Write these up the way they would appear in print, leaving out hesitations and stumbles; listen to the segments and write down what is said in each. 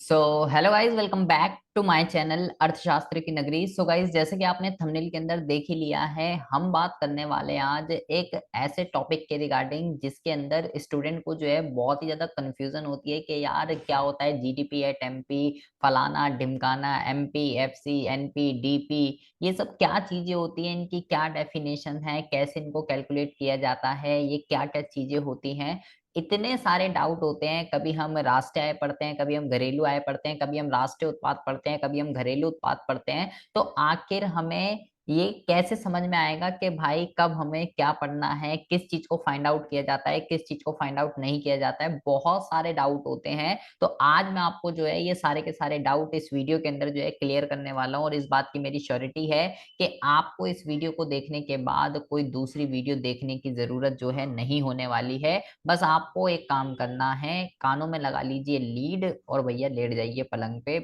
So hello guys, welcome back to my channel अर्थशास्त्र की नगरी। सो गाइज, जैसे कि आपने थंबनेल के अंदर देख ही लिया है, हम बात करने वाले हैं आज एक ऐसे टॉपिक के रिगार्डिंग जिसके अंदर स्टूडेंट को जो है बहुत ही ज्यादा कंफ्यूजन होती है कि यार क्या होता है जीडीपी एट एमपी, फलाना ढिमकाना, एमपी एफसी एनपी डीपी, ये सब क्या चीजें होती हैं, इनकी क्या डेफिनेशन है, कैसे इनको कैलकुलेट किया जाता है, ये क्या क्या चीजें होती हैं। इतने सारे डाउट होते हैं। कभी हम राष्ट्रीय आय पढ़ते हैं, कभी हम घरेलू आय पढ़ते हैं, कभी हम राष्ट्रीय उत्पाद पढ़ते हैं, कभी हम घरेलू उत्पाद पढ़ते हैं। तो आखिर हमें ये कैसे समझ में आएगा कि भाई कब हमें क्या पढ़ना है, किस चीज को फाइंड आउट किया जाता है, किस चीज को फाइंड आउट नहीं किया जाता है। बहुत सारे डाउट होते हैं। तो आज मैं आपको जो है ये सारे के सारे डाउट इस वीडियो के अंदर जो है क्लियर करने वाला हूँ, और इस बात की मेरी श्योरिटी है कि आपको इस वीडियो को देखने के बाद कोई दूसरी वीडियो देखने की जरूरत जो है नहीं होने वाली है। बस आपको एक काम करना है, कानों में लगा लीजिए लीड और भैया लेट जाइए पलंग पे।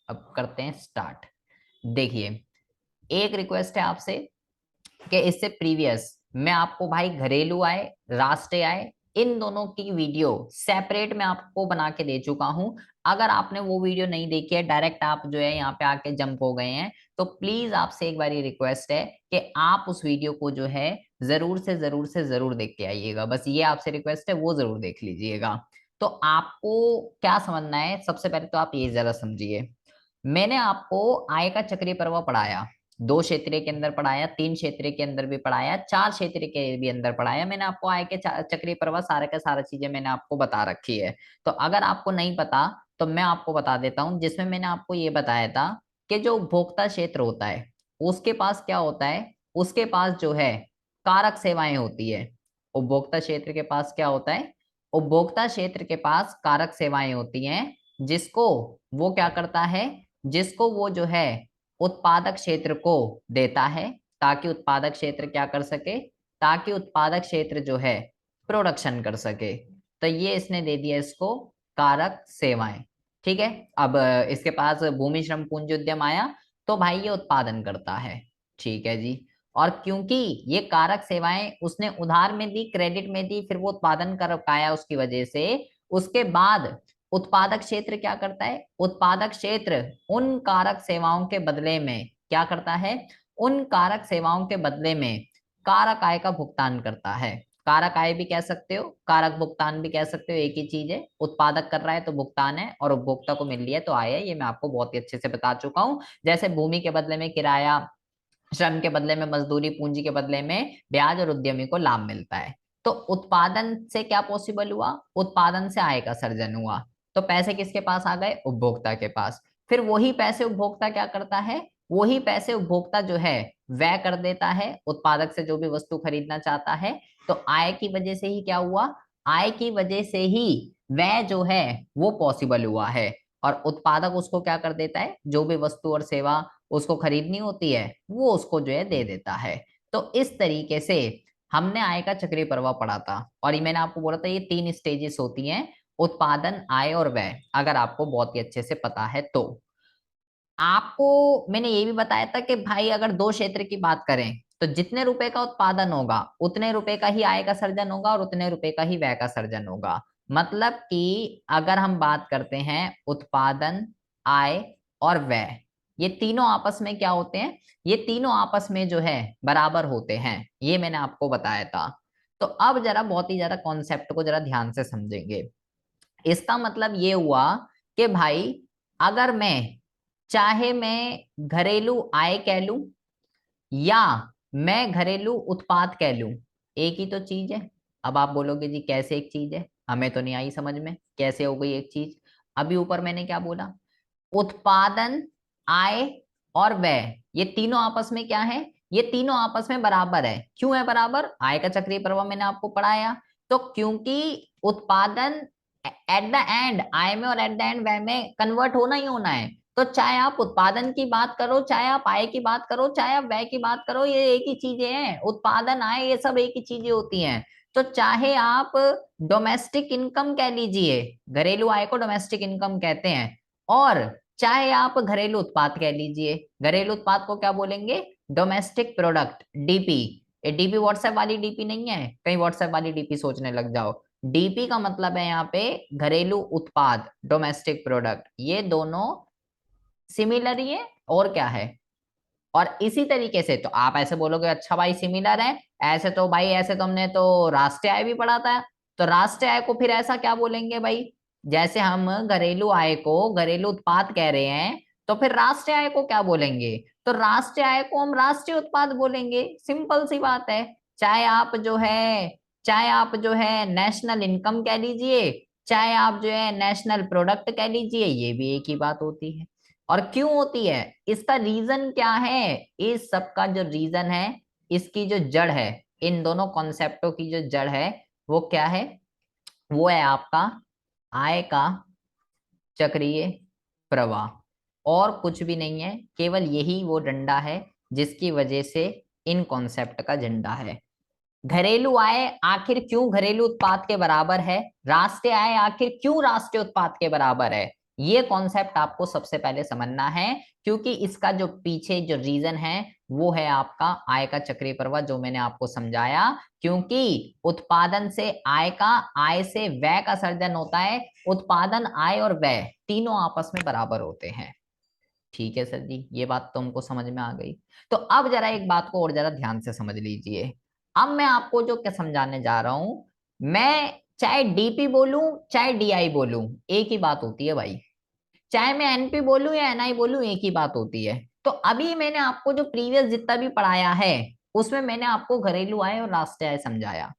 अब करते हैं स्टार्ट। देखिए, एक रिक्वेस्ट है आपसे कि इससे प्रीवियस मैं आपको भाई घरेलू आय, राष्ट्रीय आय, इन दोनों की वीडियो सेपरेट मैं आपको बना के दे चुका हूं। अगर आपने वो वीडियो नहीं देखी है, डायरेक्ट आप जो है यहाँ पे आके जंप हो गए हैं, तो प्लीज आपसे एक बारी रिक्वेस्ट है कि आप उस वीडियो को जो है जरूर से जरूर देख के आइएगा। बस ये आपसे रिक्वेस्ट है, वो जरूर देख लीजिएगा। तो आपको क्या समझना है, सबसे पहले तो आप ये जरा समझिए। मैंने आपको आय का चक्रीय प्रवाह पढ़ाया, दो क्षेत्रीय के अंदर पढ़ाया, तीन क्षेत्रीय के अंदर भी पढ़ाया, चार क्षेत्रीय के भी अंदर पढ़ाया। मैंने आपको आय के चक्रीय प्रवाह सारे का सारा चीजें मैंने आपको बता रखी है। तो अगर आपको नहीं पता तो मैं आपको बता देता हूं, जिसमें मैंने आपको ये बताया था कि जो उपभोक्ता क्षेत्र होता है उसके पास क्या होता है, उसके पास जो है कारक सेवाएं होती है। उपभोक्ता क्षेत्र के पास क्या होता है, उपभोक्ता क्षेत्र के पास कारक सेवाएं होती हैं, जिसको वो क्या करता है, जिसको वो जो है उत्पादक क्षेत्र को देता है, ताकि उत्पादक क्षेत्र क्या कर सके, ताकि उत्पादक क्षेत्र जो है प्रोडक्शन कर सके। तो ये इसने दे दिया इसको कारक सेवाएं। ठीक है। अब इसके पास भूमि श्रम पूंजी उद्यम आया, तो भाई ये उत्पादन करता है। ठीक है जी। और क्योंकि ये कारक सेवाएं उसने उधार में दी, क्रेडिट में दी, फिर वो उत्पादन कर पाया उसकी वजह से, उसके बाद उत्पादक क्षेत्र क्या करता है, उत्पादक क्षेत्र उन कारक सेवाओं के बदले में क्या करता है, उन कारक सेवाओं के बदले में कारक आय का भुगतान करता है। कारक आय भी कह सकते हो, कारक भुगतान भी कह सकते हो, एक ही चीज है। उत्पादक कर रहा है तो भुगतान है, और उपभोक्ता को मिल रही है तो आय है। ये मैं आपको बहुत ही अच्छे से बता चुका हूँ। जैसे भूमि के बदले में किराया, श्रम के बदले में मजदूरी, पूंजी के बदले में ब्याज, और उद्यमी को लाभ मिलता है। तो उत्पादन से क्या पॉसिबल हुआ, उत्पादन से आय का सर्जन हुआ। तो पैसे किसके पास आ गए, उपभोक्ता के पास। फिर वही पैसे उपभोक्ता क्या करता है, वही पैसे उपभोक्ता जो है व्यय कर देता है उत्पादक से जो भी वस्तु खरीदना चाहता है। तो आय की वजह से ही क्या हुआ, आय की वजह से ही व्यय जो है वो पॉसिबल हुआ है। और उत्पादक उसको क्या कर देता है, जो भी वस्तु और सेवा उसको खरीदनी होती है वो उसको जो है दे देता है। तो इस तरीके से हमने आय का चक्रीय प्रवाह पढ़ा था। और ये मैंने आपको बोला था ये तीन स्टेजेस होती हैं, उत्पादन, आय और व्यय, अगर आपको बहुत ही अच्छे से पता है तो। आपको मैंने ये भी बताया था कि भाई अगर दो क्षेत्र की बात करें तो जितने रुपए का उत्पादन होगा उतने रुपए का ही आय का सर्जन होगा, और उतने रुपए का ही व्यय का सर्जन होगा। मतलब कि अगर हम बात करते हैं उत्पादन, आय और व्यय, ये तीनों आपस में क्या होते हैं, ये तीनों आपस में जो है बराबर होते हैं। ये मैंने आपको बताया था। तो अब जरा बहुत ही ज्यादा कॉन्सेप्ट को जरा ध्यान से समझेंगे। इसका मतलब ये हुआ कि भाई अगर मैं, चाहे मैं घरेलू आय कह लूं या मैं घरेलू उत्पाद कह लूं, एक ही तो चीज है। अब आप बोलोगे जी कैसे एक चीज है, हमें तो नहीं आई समझ में, कैसे हो गई एक चीज। अभी ऊपर मैंने क्या बोला, उत्पादन, आय और व्यय, ये तीनों आपस में क्या है, ये तीनों आपस में बराबर है। क्यों है बराबर, आय का चक्रीय प्रवाह मैंने आपको पढ़ाया। तो क्योंकि उत्पादन एट द एंड आय में और एट द एंड व्यय में कन्वर्ट होना ही होना है। तो चाहे आप उत्पादन की बात करो, चाहे आप आय की बात करो, चाहे आप व्यय की बात करो, ये एक ही चीजें हैं। उत्पादन, आय, ये सब एक ही चीजें होती हैं। तो चाहे आप डोमेस्टिक इनकम कह लीजिए, घरेलू आय को डोमेस्टिक इनकम कहते हैं, और चाहे आप घरेलू उत्पाद कह लीजिए, घरेलू उत्पाद को क्या बोलेंगे, डोमेस्टिक प्रोडक्ट, डीपी। ये डीपी व्हाट्सएप वाली डीपी नहीं है, कहीं व्हाट्सएप वाली डीपी सोचने लग जाओ। डीपी का मतलब है यहाँ पे घरेलू उत्पाद, डोमेस्टिक प्रोडक्ट, ये दोनों सिमिलर ही है और क्या है। और इसी तरीके से तो आप ऐसे बोलोगे अच्छा भाई सिमिलर है, ऐसे तो भाई ऐसे तो हमने तो राष्ट्रीय आय भी पढ़ा था, तो राष्ट्रीय आय को फिर ऐसा क्या बोलेंगे भाई, जैसे हम घरेलू आय को घरेलू उत्पाद कह रहे हैं, तो फिर राष्ट्रीय आय को क्या बोलेंगे, तो राष्ट्रीय आय को हम राष्ट्रीय उत्पाद बोलेंगे, सिंपल सी बात है। चाहे आप जो है चाहे आप जो है नेशनल इनकम कह लीजिए, चाहे आप जो है नेशनल प्रोडक्ट कह लीजिए, ये भी एक ही बात होती है। और क्यों होती है, इसका रीजन क्या है, इस सब का जो रीजन है, इसकी जो जड़ है, इन दोनों कॉन्सेप्टों की जो जड़ है वो क्या है, वो है आपका आय का चक्रीय प्रवाह। और कुछ भी नहीं है, केवल यही वो डंडा है जिसकी वजह से इन कॉन्सेप्ट का झंडा है। घरेलू आय आखिर क्यों घरेलू उत्पाद के बराबर है, राष्ट्रीय आय आखिर क्यों राष्ट्रीय उत्पाद के बराबर है, ये कॉन्सेप्ट आपको सबसे पहले समझना है। क्योंकि इसका जो पीछे जो रीजन है वो है आपका आय का चक्रीय प्रवाह, जो मैंने आपको समझाया। क्योंकि उत्पादन से आय का, आय से व्यय का सर्जन होता है, उत्पादन आय और व्यय तीनों आपस में बराबर होते हैं। ठीक है सर जी, ये बात तो हमको समझ में आ गई। तो अब जरा एक बात को और जरा ध्यान से समझ लीजिए। अब मैं आपको जो क्या समझाने जा रहा हूं, मैं चाहे डीपी बोलूं चाहे डीआई बोलूं, एक ही बात होती है भाई। चाहे मैं एनपी बोलूं या एनआई बोलूं, एक ही बात होती है। तो अभी मैंने आपको जो प्रीवियस जितना भी पढ़ाया है, उसमें मैंने आपको घरेलू आय और राष्ट्रीय आय समझाया।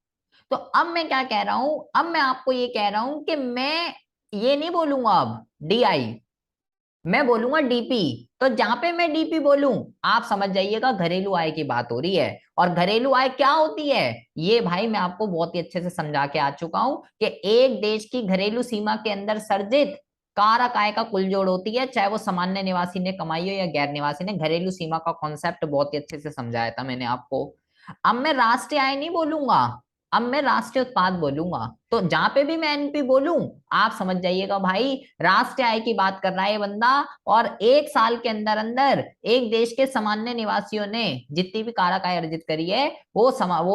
तो अब मैं क्या कह रहा हूं, अब मैं आपको ये कह रहा हूं कि मैं ये नहीं बोलूंगा अब डीआई, मैं बोलूंगा डीपी। तो जहां पे मैं डीपी बोलूं, आप समझ जाइएगा घरेलू आय की बात हो रही है। और घरेलू आय क्या होती है, ये भाई मैं आपको बहुत ही अच्छे से समझा के आ चुका हूं कि एक देश की घरेलू सीमा के अंदर सर्जित कारक आय का कुल जोड़ होती है, चाहे वो सामान्य निवासी ने कमाई हो या गैर निवासी ने। घरेलू सीमा का कॉन्सेप्ट बहुत ही अच्छे से समझाया था मैंने आपको। अब मैं राष्ट्रीय आय नहीं बोलूंगा, अब मैं राष्ट्रीय उत्पाद बोलूंगा। तो जहां पे भी मैं एनपी बोलूं, आप समझ जाइएगा भाई राष्ट्रीय आय की बात कर रहा है ये बंदा। और एक साल के अंदर अंदर एक देश के सामान्य निवासियों ने जितनी भी कारक आय अर्जित करी है, वो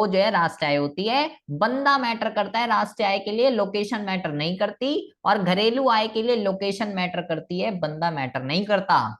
जो है राष्ट्रीय आय होती है। बंदा मैटर करता है राष्ट्रीय आय के लिए, लोकेशन मैटर नहीं करती। और घरेलू आय के लिए लोकेशन मैटर करती है, बंदा मैटर नहीं करता।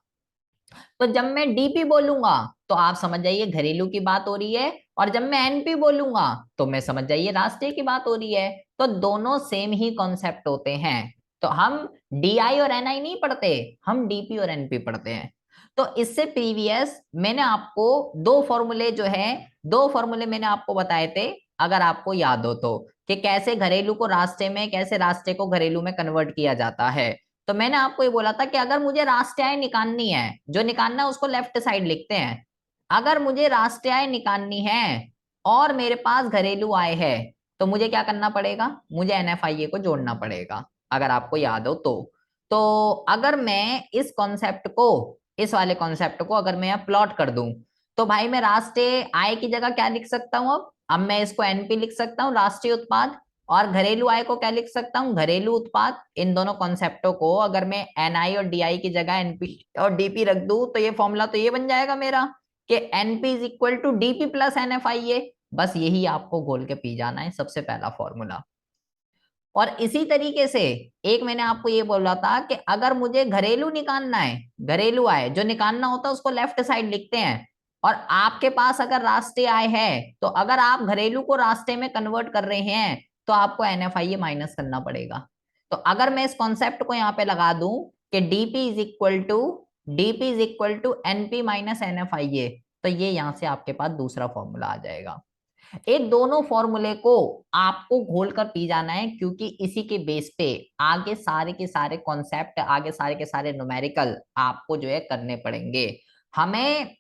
तो जब मैं डीपी बोलूंगा तो आप समझ जाइए घरेलू की बात हो रही है, और जब मैं एनपी बोलूंगा तो मैं समझ जाइए राष्ट्रीय की बात हो रही है। तो दोनों सेम ही कॉन्सेप्ट होते हैं। तो हम डीआई और एनआई नहीं पढ़ते, हम डीपी और एनपी पढ़ते हैं। तो इससे प्रीवियस मैंने आपको दो फॉर्मूले मैंने आपको बताए थे, अगर आपको याद हो तो, कि कैसे घरेलू को राष्ट्रीय में, कैसे राष्ट्रीय को घरेलू में कन्वर्ट किया जाता है। तो मैंने आपको ये बोला था कि अगर मुझे राष्ट्रीय आय निकालनी है, जो निकालना है उसको लेफ्ट साइड लिखते हैं। अगर मुझे राष्ट्रीय आय निकालनी है और मेरे पास घरेलू आय है, तो मुझे क्या करना पड़ेगा, मुझे एनएफआईए को जोड़ना पड़ेगा, अगर आपको याद हो तो अगर मैं इस कॉन्सेप्ट को, इस वाले कॉन्सेप्ट को अगर मैं प्लॉट कर दूं, तो भाई मैं राष्ट्रीय आय की जगह क्या लिख सकता हूं, अब मैं इसको एनपी लिख सकता हूँ, राष्ट्रीय उत्पाद। और घरेलू आय को क्या लिख सकता हूँ, घरेलू उत्पाद। इन दोनों कॉन्सेप्टों को अगर मैं एनआई और डीआई की जगह एनपी और डीपी रख दूं, तो ये फॉर्मूला तो ये बन जाएगा मेरा कि NP is equal to DP plus NFIA. बस यही आपको घोल के पी जाना है, सबसे पहला फॉर्मूला। और इसी तरीके से एक मैंने आपको ये बोला था कि अगर मुझे घरेलू निकालना है, घरेलू आय जो निकालना होता है उसको लेफ्ट साइड लिखते हैं। और आपके पास अगर राष्ट्रीय आय है, तो अगर आप घरेलू को राष्ट्रीय में कन्वर्ट कर रहे हैं, तो आपको एनएफआईए माइनस करना पड़ेगा। तो अगर मैं इस कॉन्सेप्ट को यहाँ पे लगा दूं कि DP is equal to NP minus NFIA, तो ये यहां से आपके पास दूसरा फॉर्मूला आ जाएगा। एक दोनों फॉर्मूले को आपको घोल कर पी जाना है, क्योंकि इसी के बेस पे आगे सारे के सारे कॉन्सेप्ट, आगे सारे के सारे न्यूमेरिकल आपको जो है करने पड़ेंगे। हमें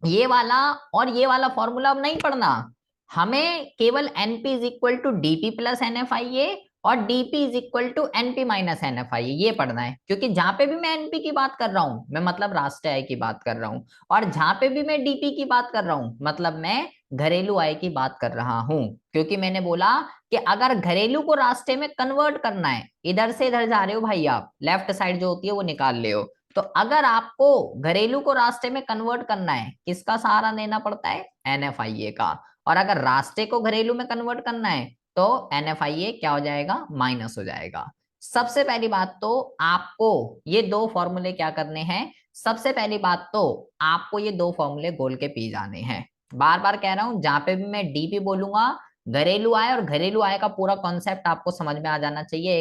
ये वाला और ये वाला फॉर्मूला अब नहीं पढ़ना, हमें केवल NP is equal to DP plus NFIA और DP is equal to NP minus NFIA, ये पढ़ना है। क्योंकि जहां पे भी मैं एनपी की बात कर रहा हूं, मैं मतलब राष्ट्रीय आय की बात कर रहा हूं, और जहां पे भी मैं डीपी की बात कर रहा हूं, मतलब मैं घरेलू आय की बात कर रहा हूं। क्योंकि मैंने बोला कि अगर घरेलू को राष्ट्रीय में कन्वर्ट करना है, इधर से इधर जा रहे हो भाई आप, लेफ्ट साइड जो होती है वो निकाल ले हो, तो अगर आपको घरेलू को राष्ट्रीय में कन्वर्ट करना है, किसका सहारा लेना पड़ता है, एनएफआईए का। और अगर राष्ट्रीय को घरेलू में कन्वर्ट करना है, तो NFIA क्या हो जाएगा, माइनस हो जाएगा। सबसे पहली बात तो आपको ये दो फॉर्मूले क्या करने हैं, सबसे पहली बात तो आपको ये दो फॉर्मूले घोल के पी जाने हैं। बार बार कह रहा हूं, जहां पे भी मैं डीपी बोलूंगा, घरेलू आय और घरेलू आय का पूरा कॉन्सेप्ट आपको समझ में आ जाना चाहिए।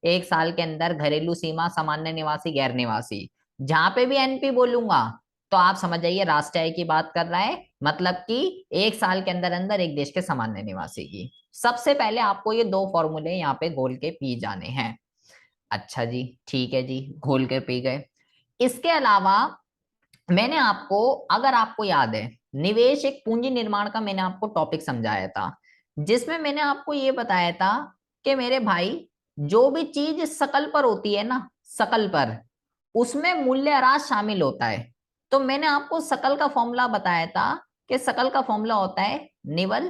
एक साल के अंदर घरेलू सीमा, सामान्य निवासी, गैर निवासी, जहां पे भी एनपी बोलूंगा तो आप समझ जाइए राष्ट्रीय आय की बात कर रहा है, मतलब कि एक साल के अंदर अंदर एक देश के सामान्य निवासी की। सबसे पहले आपको ये दो फॉर्मूले यहाँ पे घोल के पी जाने हैं। अच्छा जी, ठीक है जी, घोल के पी गए। इसके अलावा मैंने आपको, अगर आपको याद है, निवेश एक पूंजी निर्माण का मैंने आपको टॉपिक समझाया था, जिसमें मैंने आपको ये बताया था कि मेरे भाई, जो भी चीज सकल पर होती है ना, सकल पर, उसमें मूल्यह्रास शामिल होता है। तो मैंने आपको सकल का फॉर्मूला बताया था कि सकल का फॉर्मूला होता है निवल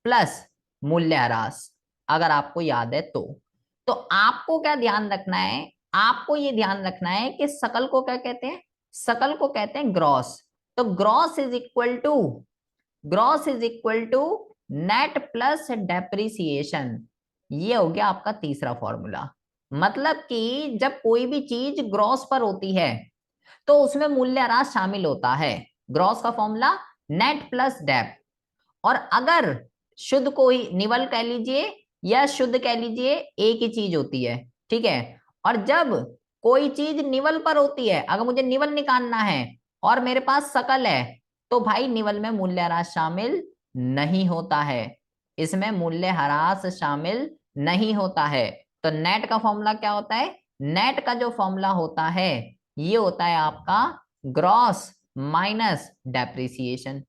प्लस मूल्यह्रास, अगर आपको याद है तो आपको क्या ध्यान रखना है, आपको ये ध्यान रखना है कि सकल को क्या कहते हैं, सकल को कहते हैं ग्रॉस। तो gross is equal to net plus depreciation. ये हो गया आपका तीसरा फॉर्मूला। मतलब कि जब कोई भी चीज ग्रॉस पर होती है तो उसमें मूल्यह्रास शामिल होता है। ग्रॉस का फॉर्मूला नेट प्लस डेप। और अगर शुद्ध को ही निवल कह लीजिए या शुद्ध कह लीजिए, एक ही चीज होती है, ठीक है। और जब कोई चीज निवल पर होती है, अगर मुझे निवल निकालना है और मेरे पास सकल है, तो भाई निवल में मूल्यह्रास शामिल नहीं होता है, इसमें मूल्यह्रास शामिल नहीं होता है। तो नेट का फॉर्मूला क्या होता है, नेट का जो फॉर्मूला होता है ये होता है आपका ग्रॉस माइनस डेप्रिसिएशन।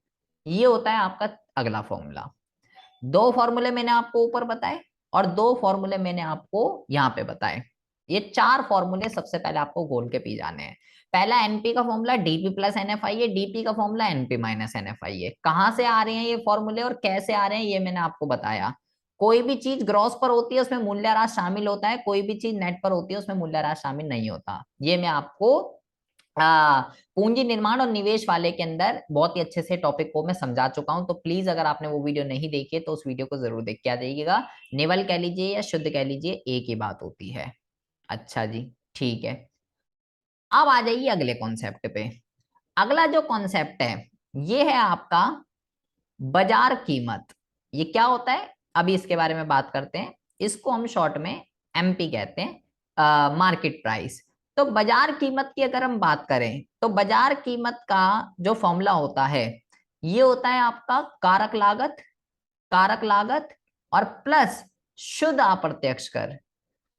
ये होता है आपका अगला फॉर्मूला। दो फॉर्मूले मैंने आपको ऊपर बताए और दो फॉर्मूले मैंने आपको यहां पे बताए। ये चार फॉर्मूले सबसे पहले आपको घोल के पी जाने हैं। पहला एनपी का फॉर्मूला डीपी प्लस एनएफआई है, डीपी का फॉर्मूला एनपी माइनस एनएफआई है। कहां से आ रहे हैं ये फॉर्मूले और कैसे आ रहे हैं ये मैंने आपको बताया। कोई भी चीज ग्रॉस पर होती है उसमें मूल्यह्रास शामिल होता है, कोई भी चीज नेट पर होती है उसमें मूल्यह्रास शामिल नहीं होता। ये मैं आपको पूंजी निर्माण और निवेश वाले के अंदर बहुत ही अच्छे से टॉपिक को मैं समझा चुका हूं। तो प्लीज अगर आपने वो वीडियो नहीं देखी है तो उस वीडियो को जरूर देख के आ जाइएगा। निवल कह लीजिए या शुद्ध कह लीजिए, एक ही बात होती है। अच्छा जी, ठीक है। अब आ जाइए अगले कॉन्सेप्ट पे। अगला जो कॉन्सेप्ट है ये है आपका बाजार कीमत। ये क्या होता है अभी इसके बारे में बात करते हैं। इसको हम शॉर्ट में एमपी कहते हैं, मार्केट प्राइस। तो बाजार कीमत की अगर हम बात करें तो बाजार कीमत का जो फॉर्मूला होता है ये होता है आपका कारक लागत, कारक लागत और प्लस शुद्ध अप्रत्यक्ष कर,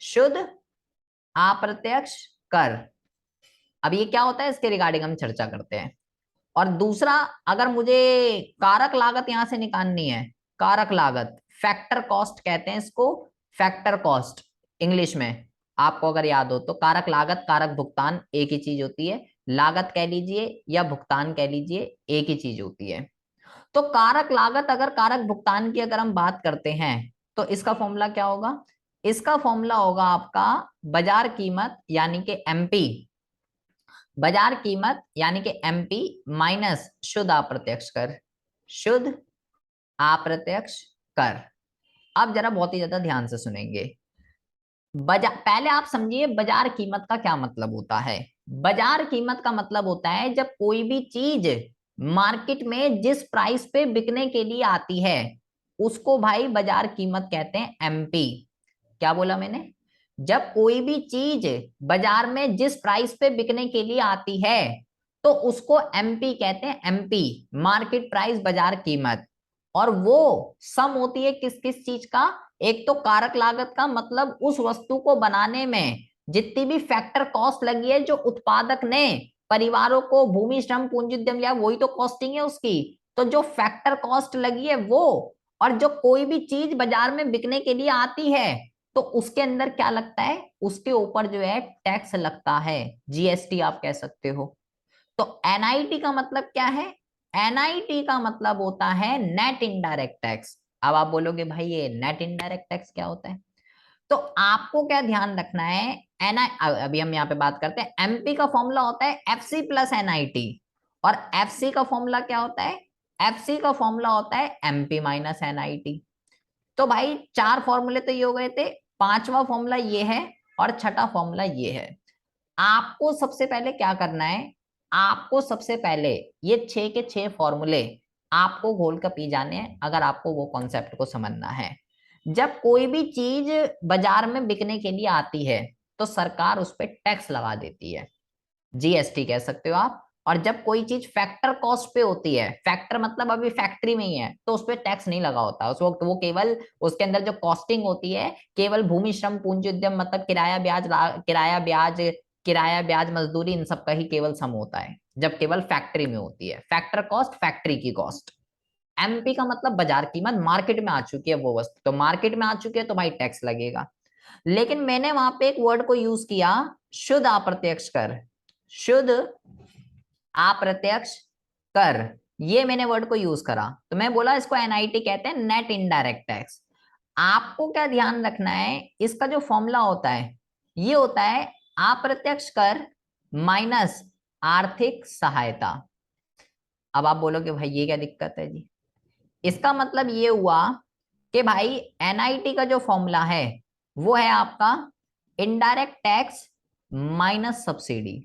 शुद्ध अप्रत्यक्ष कर। अब ये क्या होता है इसके रिगार्डिंग हम चर्चा करते हैं। और दूसरा, अगर मुझे कारक लागत यहां से निकालनी है, कारक लागत, फैक्टर कॉस्ट कहते हैं इसको, फैक्टर कॉस्ट इंग्लिश में। आपको अगर याद हो तो कारक लागत, कारक भुगतान एक ही चीज होती है, लागत कह लीजिए या भुगतान कह लीजिए एक ही चीज होती है। तो कारक लागत अगर कारक भुगतान की अगर हम बात करते हैं तो इसका फॉर्मूला क्या होगा, इसका फॉर्मूला होगा आपका बाजार कीमत यानी कि एमपी, बाजार कीमत यानी कि एमपी माइनस शुद्ध अप्रत्यक्ष कर, शुद्ध अप्रत्यक्ष कर। अब जरा बहुत ही ज्यादा ध्यान से सुनेंगे। बाजार, पहले आप समझिए बाजार कीमत का क्या मतलब होता है। बाजार कीमत का मतलब होता है जब कोई भी चीज मार्केट में जिस प्राइस पे बिकने के लिए आती है उसको भाई बाजार कीमत कहते हैं एमपी। क्या बोला मैंने, जब कोई भी चीज बाजार में जिस प्राइस पे बिकने के लिए आती है तो उसको एमपी कहते हैं, एमपी मार्केट प्राइस, बाजार कीमत। और वो सम होती है किस किस चीज का, एक तो कारक लागत का, मतलब उस वस्तु को बनाने में जितनी भी फैक्टर कॉस्ट लगी है, जो उत्पादक ने परिवारों को भूमि श्रम पूंजी उद्यम लिया, वही तो कॉस्टिंग है उसकी। तो जो फैक्टर कॉस्ट लगी है वो, और जो कोई भी चीज बाजार में बिकने के लिए आती है तो उसके अंदर क्या लगता है, उसके ऊपर जो है टैक्स लगता है, जीएसटी आप कह सकते हो। तो एनआईटी का मतलब क्या है, एनआईटी का मतलब होता है नेट इनडायरेक्ट टैक्स। अब आप बोलोगे भाई ये नेट इनडायरेक्ट टैक्स क्या होता है, तो आपको क्या ध्यान रखना है। अभी हम यहाँ पे बात करते हैं, एमपी का फॉर्मूला होता है एफसी प्लस एनआईटी, और एफसी का फॉर्मूला क्या होता है, एफसी का फॉर्मूला होता है एमपी माइनस एनआईटी। तो भाई चार फॉर्मूले तो ये हो गए थे, पांचवा फॉर्मूला ये है और छठा फॉर्मूला ये है। आपको सबसे पहले क्या करना है, आपको सबसे पहले ये छह के छह फॉर्मूले आपको घोल कर पी जाने हैं, अगर आपको वो कॉन्सेप्ट को समझना है। जब कोई भी चीज बाजार में बिकने के लिए आती है तो सरकार उस पर टैक्स लगा देती है, जीएसटी कह सकते हो आप। और जब कोई चीज फैक्टर कॉस्ट पे होती है, फैक्टर मतलब अभी फैक्ट्री में ही है, तो उस पर टैक्स नहीं लगा होता उस वक्त, वो केवल उसके अंदर जो कॉस्टिंग होती है केवल भूमि श्रम पूंजी उद्यम मतलब किराया ब्याज मजदूरी इन सब का ही केवल सम होता है, जब केवल फैक्ट्री में होती है। फैक्टर कॉस्ट फैक्ट्री की कॉस्ट। एमपी का मतलब बाजार कीमत, मार्केट में आ चुकी है वो वस्तु, तो मार्केट में आ चुकी है तो भाई टैक्स लगेगा। लेकिन मैंने वहां पे एक वर्ड को यूज किया, शुद्ध अप्रत्यक्ष कर। शुद्ध अप्रत्यक्ष कर, ये मैंने वर्ड को यूज करा, तो मैं बोला इसको एनआईटी कहते हैं, नेट इनडायरेक्ट टैक्स। आपको क्या ध्यान रखना है, इसका जो फॉर्मूला होता है ये होता है अप्रत्यक्ष कर माइनस आर्थिक सहायता। अब आप बोलोगे भाई ये क्या दिक्कत है जी, इसका मतलब ये हुआ कि भाई एनआईटी का जो फॉर्मूला है वो है आपका इनडायरेक्ट टैक्स माइनस सब्सिडी।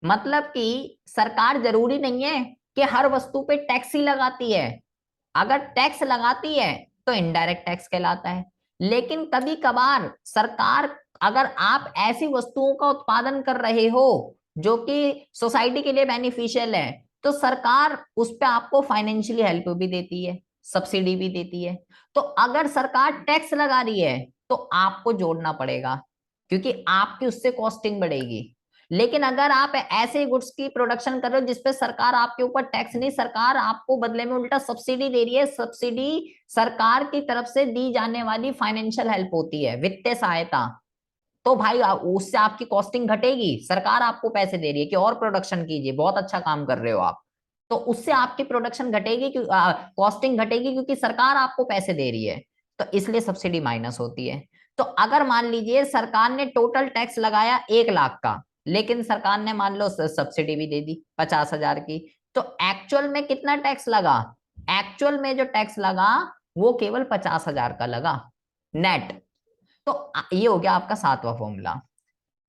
मतलब कि सरकार जरूरी नहीं है कि हर वस्तु पे टैक्स ही लगाती है, अगर टैक्स लगाती है तो इनडायरेक्ट टैक्स कहलाता है। लेकिन कभी कभार सरकार, अगर आप ऐसी वस्तुओं का उत्पादन कर रहे हो जो कि सोसाइटी के लिए बेनिफिशियल है, तो सरकार उस पर आपको फाइनेंशियली हेल्प भी देती है, सब्सिडी भी देती है। तो अगर सरकार टैक्स लगा रही है तो आपको जोड़ना पड़ेगा, क्योंकि आपकी उससे कॉस्टिंग बढ़ेगी। लेकिन अगर आप ऐसे गुड्स की प्रोडक्शन कर रहे हो जिसपे सरकार आपके ऊपर टैक्स नहीं, सरकार आपको बदले में उल्टा सब्सिडी दे रही है, सब्सिडी सरकार की तरफ से दी जाने वाली फाइनेंशियल हेल्प होती है, वित्तीय सहायता, तो भाई उससे आपकी कॉस्टिंग घटेगी। सरकार आपको पैसे दे रही है कि और प्रोडक्शन कीजिए, बहुत अच्छा काम कर रहे हो आप, तो उससे आपकी प्रोडक्शन घटेगी, कॉस्टिंग घटेगी, क्योंकि सरकार आपको पैसे दे रही है, तो इसलिए सब्सिडी माइनस होती है। तो अगर मान लीजिए सरकार ने टोटल टैक्स लगाया 1 लाख का, लेकिन सरकार ने मान लो सब्सिडी भी दे दी 50,000 की, तो एक्चुअल में कितना टैक्स लगा, एक्चुअल में जो टैक्स लगा वो केवल 50,000 का लगा नेट। तो ये हो गया आपका सातवां फॉर्मूला।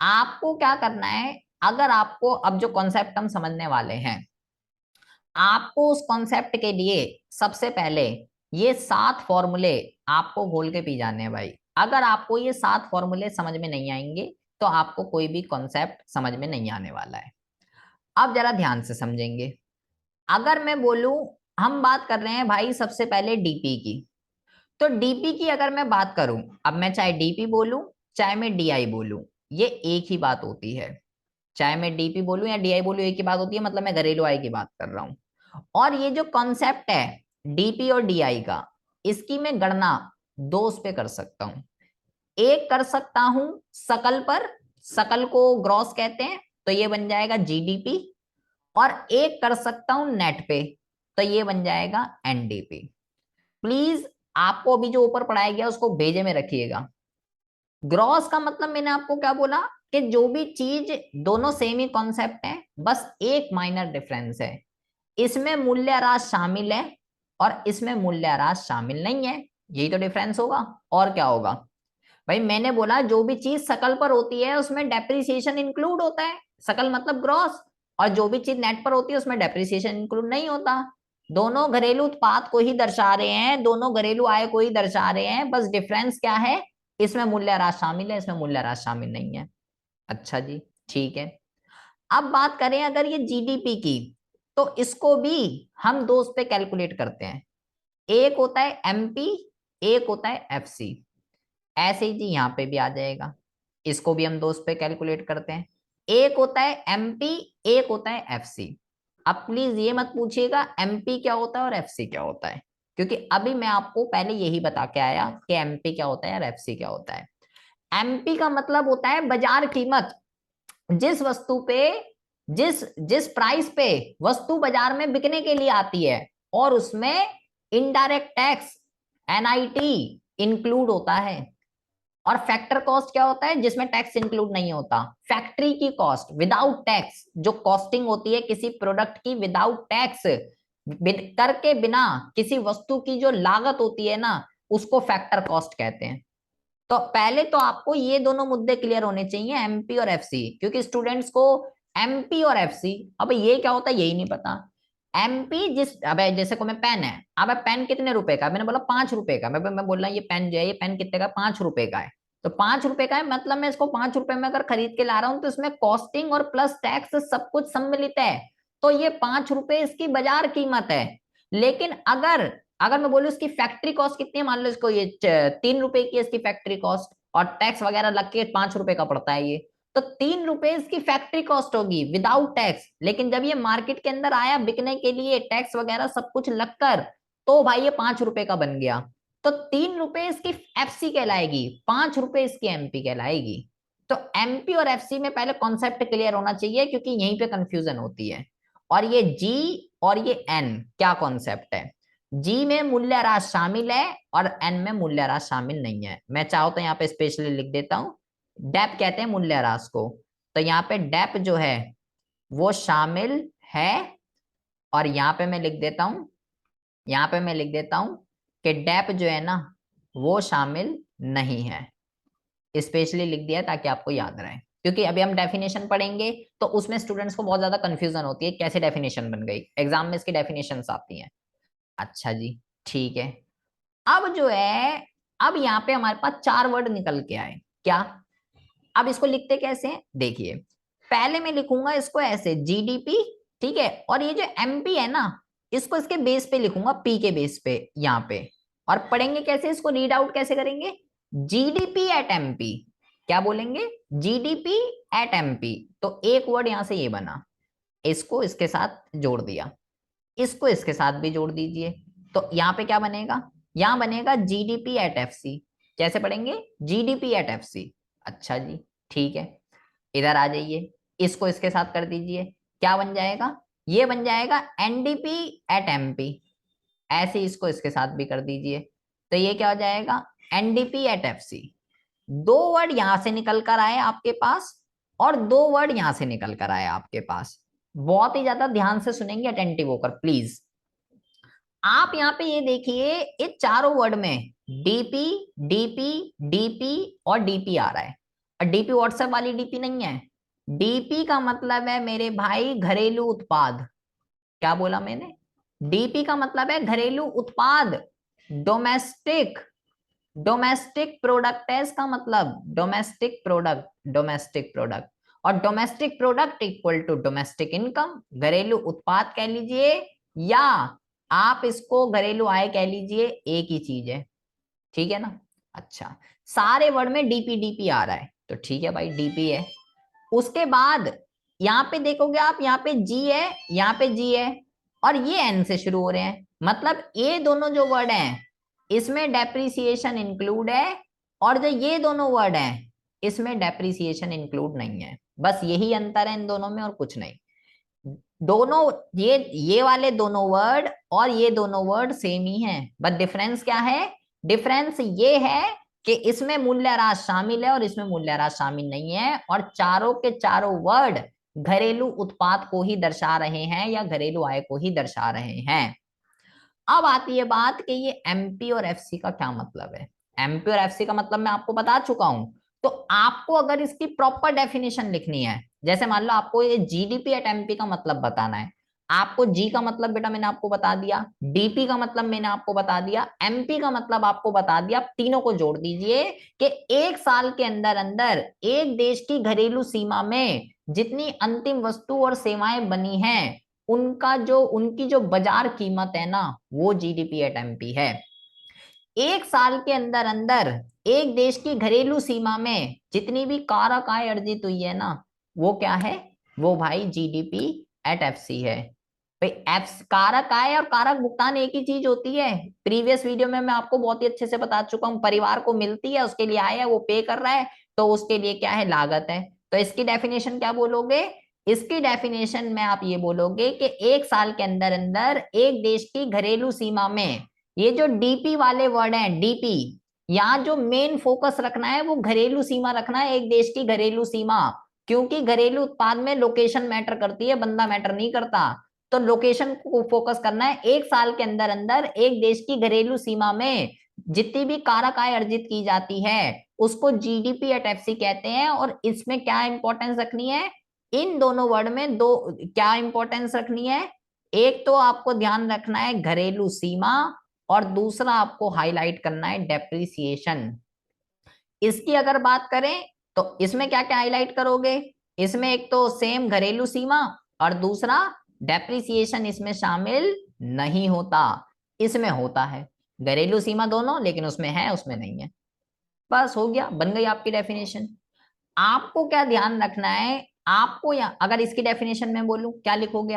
आपको क्या करना है, अगर आपको अब जो कॉन्सेप्ट हम समझने वाले हैं, आपको उस कॉन्सेप्ट के लिए सबसे पहले ये 7 फॉर्मूले आपको घोल के पी जाने हैं भाई। अगर आपको ये 7 फॉर्मूले समझ में नहीं आएंगे तो आपको कोई भी कॉन्सेप्ट समझ में नहीं आने वाला है। अब जरा ध्यान से समझेंगे। अगर मैं बोलूं, हम बात कर रहे हैं भाई सबसे पहले डीपी की, तो डीपी की अगर मैं बात करूं, अब मैं चाहे डीपी बोलूं चाहे मैं डीआई बोलूं, ये एक ही बात होती है। चाहे मैं डीपी बोलूं या डीआई बोलूं एक ही बात होती है, मतलब मैं घरेलू आय की बात कर रहा हूं। और ये जो कॉन्सेप्ट है डीपी और डीआई का, इसकी मैं गणना दो उस पे कर सकता हूं। एक कर सकता हूं सकल पर, सकल को ग्रॉस कहते हैं, तो ये बन जाएगा जीडीपी। और एक कर सकता हूं नेट पे, तो ये बन जाएगा एनडीपी। प्लीज आपको अभी जो ऊपर पढ़ाया गया उसको भेजे में रखिएगा। ग्रॉस का मतलब मैंने आपको क्या बोला कि जो भी चीज, दोनों सेम ही कॉन्सेप्ट है, बस एक माइनर डिफरेंस है, इसमें मूल्यह्रास शामिल है और इसमें मूल्यह्रास शामिल नहीं है, यही तो डिफरेंस होगा। और क्या होगा भाई, मैंने बोला जो भी चीज सकल पर होती है उसमें डेप्रिसिएशन इंक्लूड होता है, सकल मतलब ग्रॉस, और जो भी चीज नेट पर होती है उसमें डेप्रिसिएशन इंक्लूड नहीं होता। दोनों घरेलू उत्पाद को ही दर्शा रहे हैं, दोनों घरेलू आय को ही दर्शा रहे हैं, बस डिफरेंस क्या है, इसमें मूल्यह्रास शामिल है, इसमें मूल्यह्रास शामिल नहीं है। अच्छा जी, ठीक है। अब बात करें अगर ये जीडीपी की, तो इसको भी हम दो उस पे कैलकुलेट करते हैं, एक होता है एमपी, एक होता है एफसी। ऐसे ही जी यहाँ पे भी आ जाएगा, इसको भी हम दो उस पे कैलकुलेट करते हैं, एक होता है एमपी, एक होता है एफसी। अब प्लीज ये मत पूछिएगा एमपी क्या होता है और एफसी क्या होता है, क्योंकि अभी मैं आपको पहले यही बता के आया कि एमपी क्या होता है और एफसी क्या होता है। एमपी का मतलब होता है बाजार कीमत, जिस वस्तु पे, जिस जिस प्राइस पे वस्तु बाजार में बिकने के लिए आती है, और उसमें इनडायरेक्ट टैक्स एनआईटी इंक्लूड होता है। और फैक्टर कॉस्ट क्या होता है, जिसमें टैक्स इंक्लूड नहीं होता, फैक्ट्री की कॉस्ट विदाउट टैक्स, जो कॉस्टिंग होती है किसी प्रोडक्ट की विदाउट टैक्स, करके बिना, किसी वस्तु की जो लागत होती है ना, उसको फैक्टर कॉस्ट कहते हैं। तो पहले तो आपको ये दोनों मुद्दे क्लियर होने चाहिए, एमपी और एफसी, क्योंकि स्टूडेंट्स को एमपी और एफसी, अब ये क्या होता है यही नहीं पता। एमपी जिस, अब जैसे को मैं पेन है, अब पेन कितने रुपए का, मैंने बोला 5 रुपए का, मैं बोल रहा हूँ ये पेन जो है, ये पेन कितने का, 5 रुपए का है। तो 5 रुपए का है, मतलब मैं इसको 5 रुपए में अगर खरीद के ला रहा हूँ तो इसमें कॉस्टिंग और प्लस टैक्स सब कुछ सम्मिलित है। तो ये 5 रुपए इसकी बाजार कीमत है। लेकिन अगर अगर मैं बोलूँ इसकी फैक्ट्री कॉस्ट कितनी है, मान लो इसको ये 3 रुपए की है इसकी फैक्ट्री कॉस्ट, और टैक्स वगैरह लग के 5 रुपए का पड़ता है ये, तो 3 रुपए इसकी फैक्ट्री कॉस्ट होगी विदाउट टैक्स। लेकिन जब ये मार्केट के अंदर आया बिकने के लिए, टैक्स वगैरह सब कुछ लगकर, तो भाई ये 5 रुपए का बन गया। तो 3 रुपए इसकी एफसी कहलाएगी, 5 रुपए इसकी एमपी कहलाएगी। तो एमपी और एफसी में पहले कॉन्सेप्ट क्लियर होना चाहिए, क्योंकि यहीं पे कंफ्यूजन होती है। और ये जी और ये एन क्या कॉन्सेप्ट है, जी में मूल्यह्रास शामिल है और एन में मूल्यह्रास शामिल नहीं है। मैं चाहूँ तो यहाँ पे स्पेशली लिख देता हूँ, डेप कहते हैं मूल्यह्रास को। तो यहाँ पे डेप जो है वो शामिल है, और यहाँ पे मैं लिख देता हूँ, यहाँ पे मैं लिख देता हूँ कि डेप जो है ना वो शामिल नहीं है। स्पेशली लिख दिया ताकि आपको याद रहे, क्योंकि अभी हम डेफिनेशन पढ़ेंगे तो उसमें स्टूडेंट्स को बहुत ज्यादा कंफ्यूजन होती है, कैसे डेफिनेशन बन गई, एग्जाम में इसकी डेफिनेशंस आती हैं। अच्छा जी, ठीक है। अब जो है, अब यहाँ पे हमारे पास 4 वर्ड निकल के आए क्या। अब इसको लिखते कैसे हैं देखिए, पहले मैं लिखूंगा इसको ऐसे जीडीपी, ठीक है, और ये जो एमपी है ना इसको इसके बेस पे लिखूंगा, पी के बेस पे यहाँ पे। और पढ़ेंगे कैसे, इसको रीड आउट कैसे करेंगे, जीडीपी एट एमपी, क्या बोलेंगे, जीडीपी एट एमपी। तो एक वर्ड यहां से ये बना, इसको इसके साथ जोड़ दिया, इसको इसके साथ भी जोड़ दीजिए। तो यहाँ पे क्या बनेगा, यहाँ बनेगा जीडीपी एट एफसी। कैसे पढ़ेंगे, जीडीपी एट एफसी। अच्छा जी, ठीक है, इधर आ जाइए, इसको इसके साथ कर दीजिए, क्या बन जाएगा, ये बन जाएगा एनडीपी एट एमपी। ऐसे इसको इसके साथ भी कर दीजिए, तो ये क्या हो जाएगा, एनडीपी एट एफसी। 2 वर्ड यहां से निकल कर आए आपके पास, और 2 वर्ड यहां से निकल कर आए आपके पास। बहुत ही ज्यादा ध्यान से सुनेंगे, अटेंटिव होकर प्लीज। आप यहाँ पे ये देखिए, ये चारों वर्ड में डीपी डीपी डीपी और डीपी आ रहा है। और डीपी व्हाट्सएप वाली डीपी नहीं है, डीपी का मतलब है मेरे भाई घरेलू उत्पाद। क्या बोला मैंने, डीपी का मतलब है घरेलू उत्पाद, डोमेस्टिक, डोमेस्टिक प्रोडक्ट है इसका मतलब, डोमेस्टिक प्रोडक्ट, डोमेस्टिक प्रोडक्ट। और domestic product equal to domestic income, घरेलू उत्पाद कह लीजिए, या आप इसको घरेलू आय कह लीजिए, एक ही चीज है, ठीक है ना। अच्छा, सारे वर्ड में डीपी डीपी आ रहा है, तो ठीक है भाई डीपी है। उसके बाद यहाँ पे देखोगे आप, यहाँ पे जी है, यहाँ पे जी है, और ये एन से शुरू हो रहे हैं, मतलब ये दोनों जो वर्ड हैं इसमें डेप्रिसिएशन इंक्लूड है, और जो ये दोनों वर्ड हैं इसमें डेप्रिसिएशन इंक्लूड नहीं है। बस यही अंतर है इन दोनों में, और कुछ नहीं। दोनों ये वाले दोनों वर्ड और ये दोनों वर्ड सेम ही हैं, बट डिफरेंस क्या है, डिफरेंस ये है कि इसमें मूल्यह्रास शामिल है और इसमें मूल्यह्रास शामिल नहीं है, और चारों के चारों वर्ड घरेलू उत्पाद को ही दर्शा रहे हैं या घरेलू आय को ही दर्शा रहे हैं। अब आती है बात कि ये एमपी और एफसी का क्या मतलब है। एमपी और एफसी का मतलब मैं आपको बता चुका हूं। तो आपको अगर इसकी प्रॉपर डेफिनेशन लिखनी है, जैसे मान लो आपको ये जीडीपी एट एमपी का मतलब बताना है, आपको जी का मतलब बेटा मैंने आपको बता दिया, डीपी का मतलब मैंने आपको बता दिया, एमपी का मतलब आपको बता दिया, तीनों को जोड़ दीजिए कि 1 साल के अंदर अंदर एक देश की घरेलू सीमा में जितनी अंतिम वस्तु और सेवाएं बनी हैं उनका जो, उनकी जो बाजार कीमत है ना वो जीडीपी एट एमपी है। 1 साल के अंदर अंदर एक देश की घरेलू सीमा में जितनी भी कारक आय अर्जित हुई है ना वो क्या है, वो भाई जीडीपी एट एफसी है। भाई एफ कारक आय और कारक भुगतान एक ही चीज होती है। प्रीवियस वीडियो में मैं आपको बहुत ही अच्छे से बता चुका हूं, परिवार को मिलती है उसके लिए आय है, वो पे कर रहा है, तो उसके लिए क्या है, लागत है। तो इसकी डेफिनेशन क्या बोलोगे, इसकी डेफिनेशन में आप ये बोलोगे कि 1 साल के अंदर अंदर एक देश की घरेलू सीमा में, ये जो डीपी वाले वर्ड हैं डीपी, यहाँ जो मेन फोकस रखना है वो घरेलू सीमा रखना है, एक देश की घरेलू सीमा, क्योंकि घरेलू उत्पाद में लोकेशन मैटर करती है, बंदा मैटर नहीं करता। तो लोकेशन को फोकस करना है, 1 साल के अंदर अंदर एक देश की घरेलू सीमा में जितनी भी कारक आय अर्जित की जाती है उसको जीडीपी एट एफसी कहते हैं। और इसमें क्या इंपॉर्टेंस रखनी है, इन दोनों वर्ड में दो क्या इंपॉर्टेंस रखनी है, एक तो आपको ध्यान रखना है घरेलू सीमा, और दूसरा आपको हाईलाइट करना है डेप्रिसिएशन। इसकी अगर बात करें तो इसमें क्या क्या हाईलाइट करोगे, इसमें एक तो सेम घरेलू सीमा और दूसरा डेप्रिसिएशन इसमें शामिल नहीं होता, इसमें होता है घरेलू सीमा दोनों, लेकिन उसमें है उसमें नहीं है। बस हो गया, बन गई आपकी डेफिनेशन। आपको क्या ध्यान रखना है, आपको या अगर इसकी डेफिनेशन में बोलूं क्या लिखोगे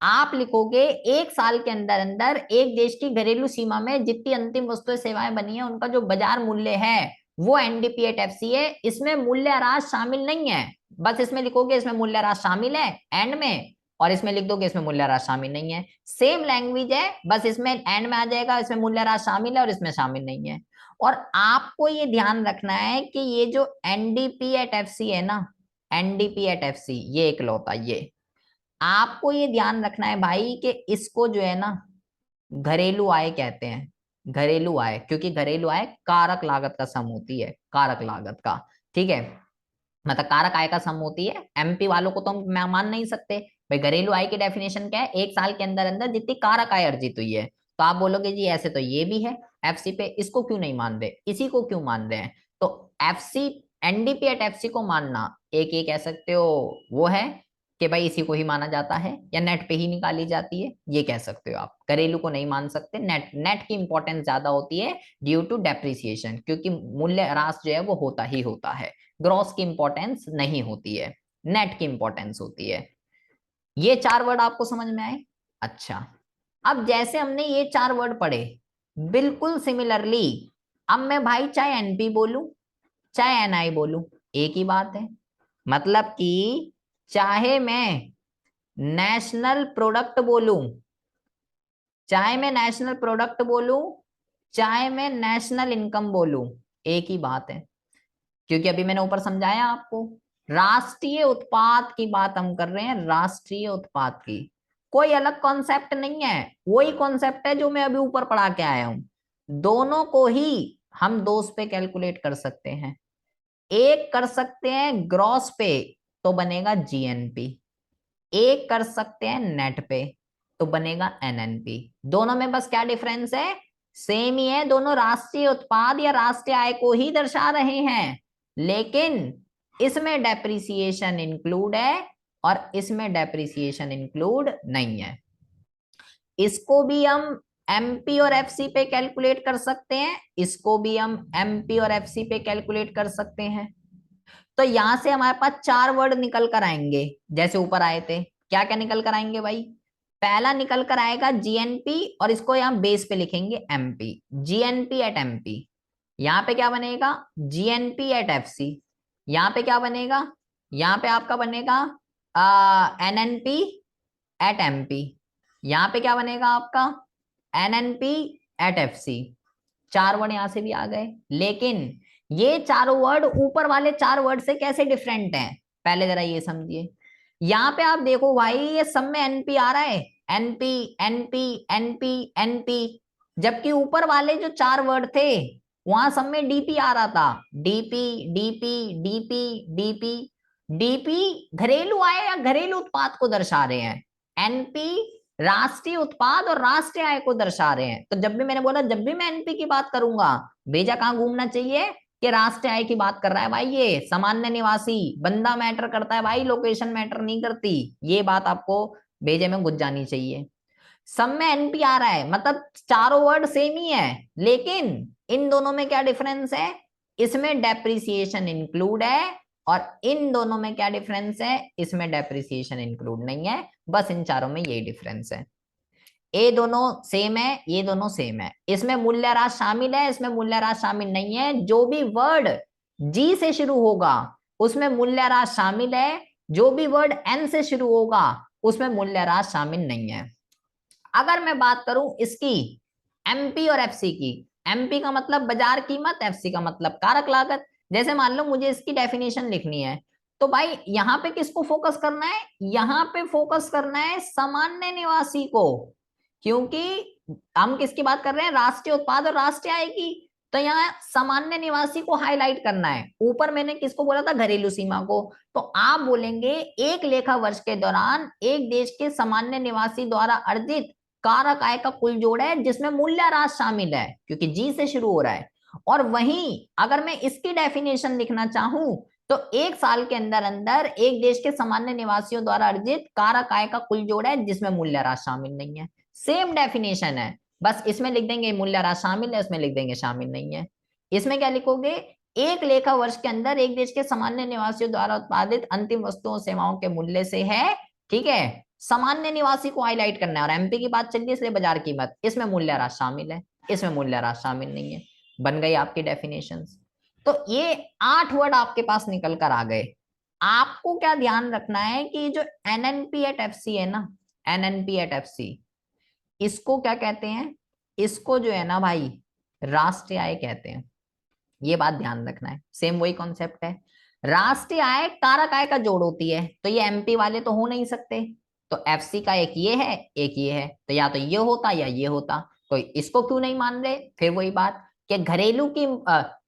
आप लिखोगे एक साल के अंदर अंदर एक देश की घरेलू सीमा में जितनी अंतिम वस्तुएं सेवाएं बनी है उनका जो बाजार मूल्य है वो एनडीपीएटएफसी है। इसमें मूल्य ह्रास शामिल नहीं है, बस इसमें लिखोगे इसमें मूल्य ह्रास शामिल है एंड में, और इसमें लिख दोगे इसमें मूल्य ह्रास शामिल नहीं है। सेम लैंग्वेज है, बस इसमें एंड में आ जाएगा इसमें मूल्य ह्रास शामिल है और इसमें शामिल नहीं है। और आपको ये ध्यान रखना है कि ये जो एनडीपी एट एफसी है ना, एनडीपी एट एफसी ये इकलौता, ये आपको ये ध्यान रखना है भाई कि इसको जो है ना घरेलू आय कहते हैं। घरेलू आय, क्योंकि घरेलू आय कारक लागत का सम होती है, कारक लागत का, ठीक है, मतलब कारक आय का सम होती है। एमपी वालों को तो हम मान नहीं सकते भाई। घरेलू आय की डेफिनेशन क्या है, एक साल के अंदर अंदर जितनी कारक आय अर्जित हुई है। तो आप बोलोगे जी ऐसे तो ये भी है एफसी पे, इसको क्यों नहीं मान रहे, इसी को क्यों मान रहे हैं। तो एफसी एनडीपी एट एफसी को मानना एक ये कह सकते हो वो है कि भाई इसी को ही माना जाता है या नेट पे ही निकाली जाती है, ये कह सकते हो आप। घरेलू को नहीं मान सकते, नेट नेट की इंपॉर्टेंस ज्यादा होती है ड्यू टू डेप्रिसिएशन, क्योंकि मूल्य ह्रास जो है वो होता ही होता है, ग्रॉस की इंपॉर्टेंस नहीं होती है, नेट की इंपॉर्टेंस होती है। ये चार वर्ड आपको समझ में आए। अच्छा, अब जैसे हमने ये चार वर्ड पढ़े, बिल्कुल सिमिलरली अब मैं भाई चाहे एनपी बोलूं चाहे एनआई बोलूं एक ही बात है। मतलब कि चाहे मैं नेशनल प्रोडक्ट बोलूं, चाहे मैं नेशनल प्रोडक्ट बोलूं, चाहे मैं नेशनल इनकम बोलूं, एक ही बात है। क्योंकि अभी मैंने ऊपर समझाया आपको, राष्ट्रीय उत्पाद की बात हम कर रहे हैं, राष्ट्रीय उत्पाद की, कोई अलग कॉन्सेप्ट नहीं है, वही कॉन्सेप्ट है जो मैं अभी ऊपर पढ़ा के आया हूं। दोनों को ही हम दोष पे कैलकुलेट कर सकते हैं, एक कर सकते हैं ग्रॉस पे तो बनेगा जीएनपी, एक कर सकते हैं नेट पे तो बनेगा एनएनपी। दोनों में बस क्या डिफरेंस है, सेम ही है, दोनों राष्ट्रीय उत्पाद या राष्ट्रीय आय को ही दर्शा रहे हैं, लेकिन इसमें डेप्रिसिएशन इंक्लूड है और इसमें डेप्रिसिएशन इंक्लूड नहीं है। इसको भी हम एमपी और एफसी पे कैलकुलेट कर सकते हैं, इसको भी हम एमपी और एफसी पे कैलकुलेट कर सकते हैं। तो यहां से हमारे पास चार वर्ड निकल कर आएंगे जैसे ऊपर आए थे। क्या क्या निकल कर आएंगे भाई, पहला निकल कर आएगा जीएनपी, और इसको यहां बेस पे लिखेंगे एमपी, जीएनपी एट एमपी। यहां पे क्या बनेगा, जीएनपी एट एफसी। यहां पे क्या बनेगा, यहां पे आपका बनेगा एनएनपी एट एमपी। यहां पे क्या बनेगा आपका एनएनपी एट एफसी। चार वर्ड यहां से भी आ गए, लेकिन ये चारों वर्ड ऊपर वाले चार वर्ड से कैसे डिफरेंट हैं, पहले जरा ये समझिए। यहां पे आप देखो भाई ये सब में एनपी आ रहा है, एनपी एनपी एनपी एनपी, जबकि ऊपर वाले जो चार वर्ड थे वहां सब में डीपी आ रहा था, DP DP DP DP. DP घरेलू आय या घरेलू उत्पाद को दर्शा रहे हैं, एनपी राष्ट्रीय उत्पाद और राष्ट्रीय आय को दर्शा रहे हैं। तो जब भी मैंने बोला जब भी मैं एनपी की बात करूंगा बेजा कहां घूमना चाहिए कि राष्ट्रीय आय की बात कर रहा है भाई, ये सामान्य निवासी बंदा मैटर करता है भाई, लोकेशन मैटर नहीं करती, ये बात आपको बेजे में घुस जानी चाहिए। सब में एनपी आ रहा है, मतलब चारों वर्ड सेम ही है, लेकिन इन दोनों में क्या डिफरेंस है, इसमें डेप्रिसिएशन इंक्लूड है और इन दोनों में क्या डिफरेंस है, इसमें डेप्रिसिएशन इंक्लूड नहीं है। बस इन चारों में यही डिफरेंस है, ये दोनों सेम है, ये दोनों सेम है। इसमें मूल्यह्रास शामिल है, इसमें मूल्यह्रास शामिल नहीं है। जो भी वर्ड जी से शुरू होगा उसमें मूल्यह्रास शामिल है, जो भी वर्ड एन से शुरू होगा उसमें मूल्यह्रास शामिल नहीं है। अगर मैं बात करूं इसकी एमपी और एफसी की, एमपी का मतलब बाजार कीमत, एफसी का मतलब कारक लागत। जैसे मान लो मुझे इसकी डेफिनेशन लिखनी है, तो भाई यहां पे किसको फोकस करना है, यहां पे फोकस करना है सामान्य निवासी को, क्योंकि हम किसकी बात कर रहे हैं, राष्ट्रीय उत्पाद और राष्ट्रीय आय की। तो यहाँ सामान्य निवासी को हाईलाइट करना है। ऊपर मैंने किसको बोला था, घरेलू सीमा को। तो आप बोलेंगे एक लेखा वर्ष के दौरान एक देश के सामान्य निवासी द्वारा अर्जित कारक आय का कुल जोड़ है जिसमें मूल्यह्रास शामिल है, क्योंकि जी से शुरू हो रहा है। और वहीं अगर मैं इसकी डेफिनेशन लिखना चाहूं तो एक साल के अंदर अंदर एक देश के सामान्य निवासियों द्वारा अर्जित कारक आय का कुल जोड़ है जिसमें मूल्यह्रास शामिल नहीं है। सेम डेफिनेशन है, बस इसमें लिख देंगे मूल्यह्रास शामिल है, उसमें लिख देंगे शामिल नहीं है। इसमें क्या लिखोगे, एक लेखा वर्ष के अंदर एक देश के सामान्य निवासियों द्वारा उत्पादित अंतिम वस्तुओं सेवाओं के मूल्य से है, ठीक है। सामान्य निवासी को हाईलाइट करना है और एमपी की बात चल रही है इसलिए बाजार कीमत, इसमें मूल्यह्रास शामिल है, इसमें मूल्यह्रास शामिल नहीं है। बन गई आपकी डेफिनेशंस। तो ये 8 वर्ड आपके पास निकल कर आ गए। आपको क्या ध्यान रखना है कि जो एनएनपी एट एफसी है ना, एनएनपी एट एफसी, इसको क्या कहते हैं, इसको जो है ना भाई राष्ट्रीय आय कहते हैं। ये बात ध्यान रखना है, सेम वही कॉन्सेप्ट है। राष्ट्रीय आय कारक आय का जोड़ होती है, तो ये एमपी वाले तो हो नहीं सकते। तो एफसी का एक ये है एक ये है, तो या तो ये होता या ये होता। तो इसको क्यों नहीं मान रहे, फिर वही बात कि घरेलू की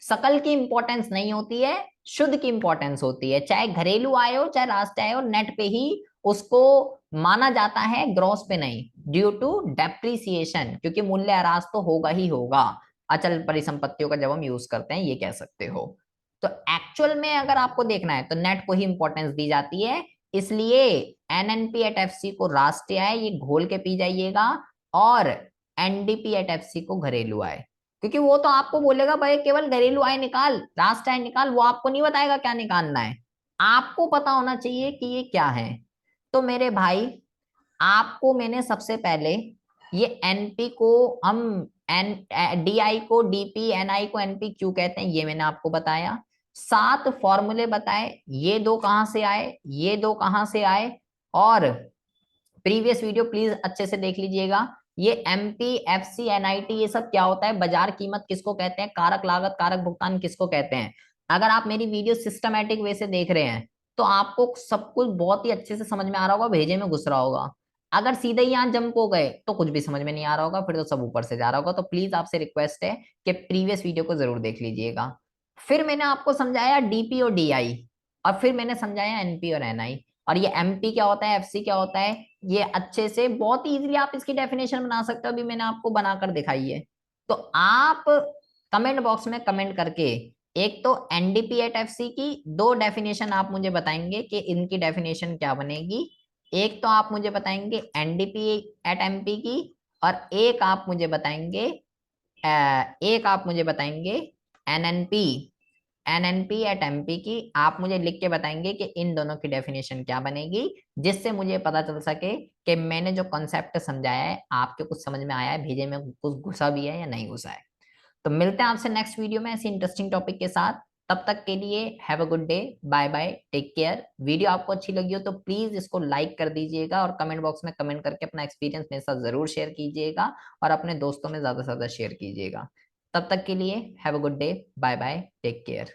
सकल की इंपॉर्टेंस नहीं होती है, शुद्ध की इंपॉर्टेंस होती है। चाहे घरेलू आय हो चाहे राष्ट्रीय आय हो, नेट पे ही उसको माना जाता है, ग्रॉस पे नहीं, ड्यू टू डेप्रिसिएशन, क्योंकि मूल्यह्रास तो होगा ही होगा अचल परिसंपत्तियों का जब हम यूज करते हैं, ये कह सकते हो। तो एक्चुअल में अगर आपको देखना है तो नेट को ही इंपॉर्टेंस दी जाती है। इसलिए एनएनपी एट एफसी को राष्ट्रीय आय ये घोल के पी जाइएगा, और एनडीपी एट एफसी को घरेलू आय, क्योंकि वो तो आपको बोलेगा भाई केवल घरेलू आय निकाल, राष्ट्रीय आय निकाल, वो आपको नहीं बताएगा क्या निकालना है। आपको पता होना चाहिए कि ये क्या है। तो मेरे भाई आपको मैंने सबसे पहले ये एनपी को हम एन डीआई को डीपी, एनआई को एनपी क्यों कहते हैं ये मैंने आपको बताया। 7 फॉर्मूले बताए, ये दो कहां से आए, ये दो कहां से आए। और प्रीवियस वीडियो प्लीज अच्छे से देख लीजिएगा। ये एमपी एफसी एनआईटी ये सब क्या होता है, बाजार कीमत किसको कहते हैं, कारक लागत कारक भुगतान किसको कहते हैं। अगर आप मेरी वीडियो सिस्टमैटिक वे से देख रहे हैं तो आपको सब कुछ बहुत ही अच्छे से समझ में आ रहा होगा, भेजे में घुस रहा होगा। अगर सीधे ही यहाँ जंप हो गए तो कुछ भी समझ में नहीं आ रहा होगा, फिर तो सब ऊपर से जा रहा होगा। तो प्लीज आपसे रिक्वेस्ट है कि प्रीवियस वीडियो को जरूर देख लीजिएगा। फिर मैंने आपको समझाया डीपी और डीआई, और फिर मैंने समझाया एनपी और एनआई। और ये एमपी क्या होता है, एफसी क्या होता है, ये अच्छे से बहुत इजीली आप इसकी डेफिनेशन बना सकते हो, अभी मैंने आपको बनाकर दिखाई है। तो आप कमेंट बॉक्स में कमेंट करके एक तो एनडीपी एट एफसी की 2 डेफिनेशन आप मुझे बताएंगे कि इनकी डेफिनेशन क्या बनेगी। एक तो आप मुझे बताएंगे एनडीपी एट एमपी की, और एक आप मुझे बताएंगे एनएनपी एनएनपी एट एमपी की। आप मुझे लिख के बताएंगे कि इन दोनों की डेफिनेशन क्या बनेगी, जिससे मुझे पता चल सके कि मैंने जो कॉन्सेप्ट समझाया है आपके कुछ समझ में आया है, भेजे में कुछ घुसा भी है या नहीं घुसा है। तो मिलते हैं आपसे नेक्स्ट वीडियो में ऐसी इंटरेस्टिंग टॉपिक के साथ। तब तक के लिए have a good day, bye bye, take care. Video आपको अच्छी लगी हो तो प्लीज इसको लाइक कर दीजिएगा, और कमेंट बॉक्स में कमेंट करके अपना एक्सपीरियंस मेरे साथ जरूर शेयर कीजिएगा, और अपने दोस्तों में ज्यादा से ज्यादा शेयर कीजिएगा। तब तक के लिए have a good day, bye bye, take care.